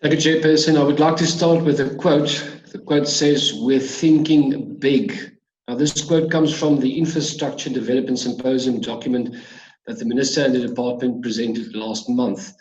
Thank you, Chairperson. I would like to start with a quote. The quote says, "We're thinking big." Now, this quote comes from the Infrastructure Development Symposium document that the Minister and the Department presented last month.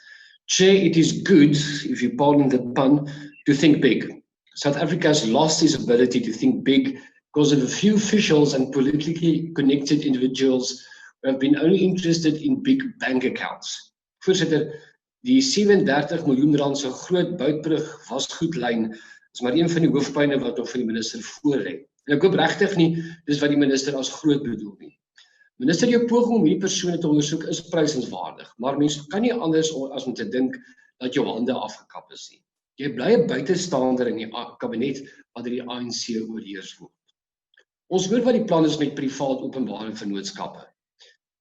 Chair, it is good, if you pardon the pun, to think big. South Africa has lost its ability to think big because of a few officials and politically connected individuals who have been only interested in big bank accounts. Voorzitter, die 37 miljoen rand se groot Boutbrug wasgoedlyn is maar een van die hoofpyne wat nog vir die minister voorlê. En ek hoop regtig nie dis wat die minister as groot bedoel nie. Minister, jou poging om hierdie persone te ondersoek is prysenswaardig, maar mens kan nie anders as om te dink dat jou hande afgekap is nie. Jy bly 'n buitestander in die kabinet wanneer die ANC oorheers word. Ons weet wat die plan is met privaat openbare vennootskappe.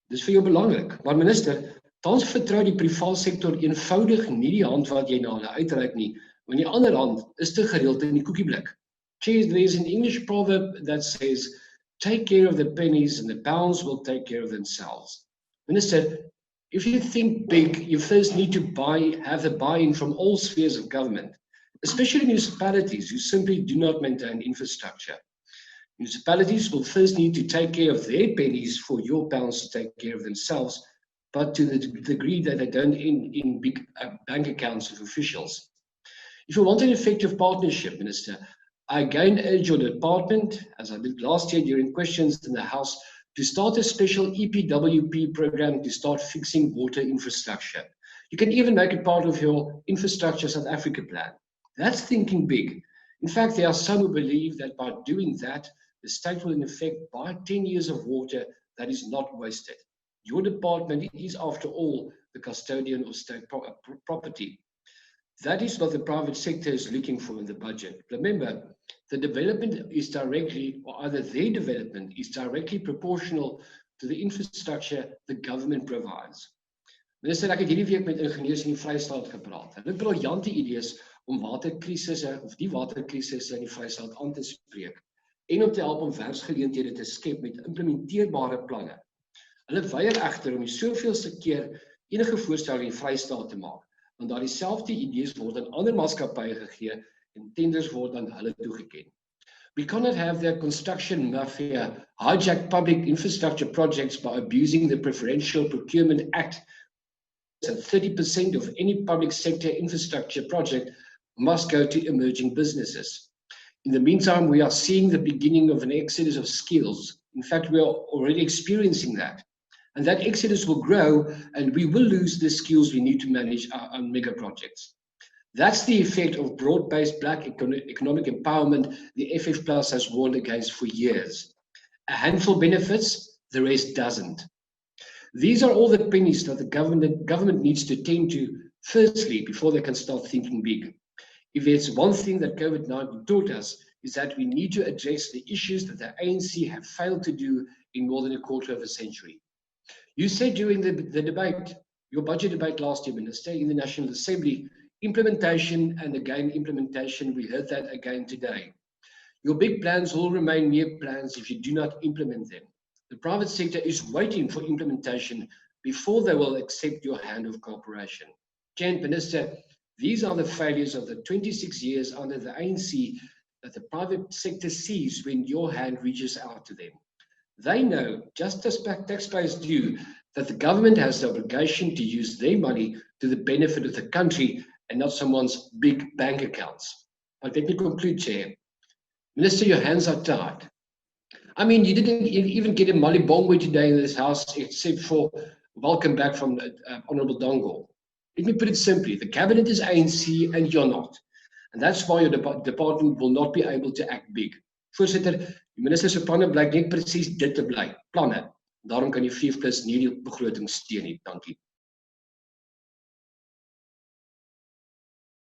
Dis vir jou belangrik, maar minister, tans vertrou die private sektor eenvoudig nie die hand wat jy na hulle uitreik nie, want die ander hand is te gereeld in die koekieblik. Chair, there is an English proverb that says, "Take care of the pennies and the pounds will take care of themselves." Minister, if you think big, you first need to have the buy-in from all spheres of government, especially municipalities who simply do not maintain infrastructure. Municipalities will first need to take care of their pennies for your pounds to take care of themselves, but to the degree that they don't in big bank accounts of officials. If you want an effective partnership, Minister, I again urge your department, as I did last year during questions in the House, to start a special EPWP program to start fixing water infrastructure. You can even make it part of your Infrastructure South Africa plan. That's thinking big. In fact, there are some who believe that by doing that, the state will in effect buy 10 years of water that is not wasted. Your department is, after all, the custodian of state property. That is what the private sector is looking for in the budget. Remember, the development is directly, or either their development is directly proportional to the infrastructure the government provides. Minister, ek het hierdie week met ingenieurs in die Vrystaat gepraat. Hulle het briljante idees om waterkrisisse of die waterkrisisse in die Vrystaat aan te spreek en om te help om werksgeleenthede te skep met implementeerbare planne. Hulle weier egter om die soveelste keer enige voorstel in die Vrystaat te maak, want daar dieselfde idees word aan ander maatskappye gegee en tenders word aan hulle toegeken. We cannot have the construction mafia hijack public infrastructure projects by abusing the Preferential Procurement Act. So 30% of any public sector infrastructure project must go to emerging businesses. In the meantime, we are seeing the beginning of an exodus of skills. In fact, we are already experiencing that. And that exodus will grow, and we will lose the skills we need to manage our mega projects. That's the effect of broad-based black economic empowerment the FF Plus has warned against for years. A handful benefits, the rest doesn't. These are all the pennies that the government needs to tend to, firstly, before they can start thinking big. If there's one thing that COVID-19 taught us, is that we need to address the issues that the ANC have failed to do in more than a quarter of a century. You said during the debate, your budget debate last year, Minister, in the National Assembly, implementation and again implementation, we heard that again today. Your big plans will remain mere plans if you do not implement them. The private sector is waiting for implementation before they will accept your hand of cooperation. Chair, Minister, these are the failures of the 26 years under the ANC that the private sector sees when your hand reaches out to them. They know, just as taxpayers do, that the government has the obligation to use their money to the benefit of the country and not someone's big bank accounts. But let me conclude, Chair. Minister, your hands are tied. I mean, you didn't even get a Molly Bongwe today in this House, except for welcome back from Honorable Dongo. Let me put it simply, the cabinet is ANC and you're not. And that's why your department will not be able to act big. Voorzitter, die minister se planne blyk net presies dit te bly, planne. Daarom kan die 5+ nie die begroting steun nie. Dankie.